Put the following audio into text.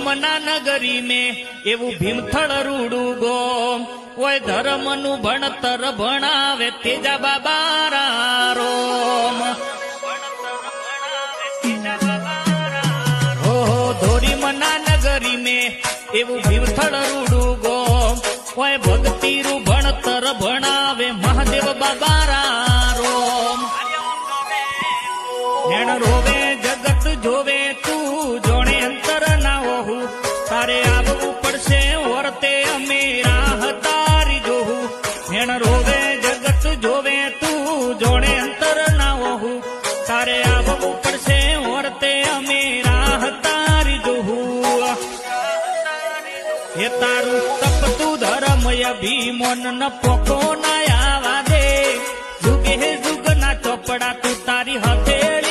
મના નગરી મેં એવું ભીમથળ રૂડું ગોમ ઓય ધર્મનું ભણતર ભણાવે તેજા બાબા રોમ હો ધોરી મના નગરી મેં એવું ભીમથળ રૂડું ગોમ ઓય ભક્તિનું ભણતર ભણાવે મહાદેવ બાબા રોમ નેણ રોવે જગત જોવે તું જોણે અંતર ના હોવું તારે આવવું પડશે વર્તે અમે રાહ તારી જોવું નેણ રોવે જગત જોવે તું જોણે અંતર ના હોવું તારે આવવું પડશે વર્તે અમે રાહ તારી જોવું એ તારું તપતું ધર્મ અભિમન ન પોકો ના આવા દે જુગે જુગ ના ચોપડા તું તારી હથેળી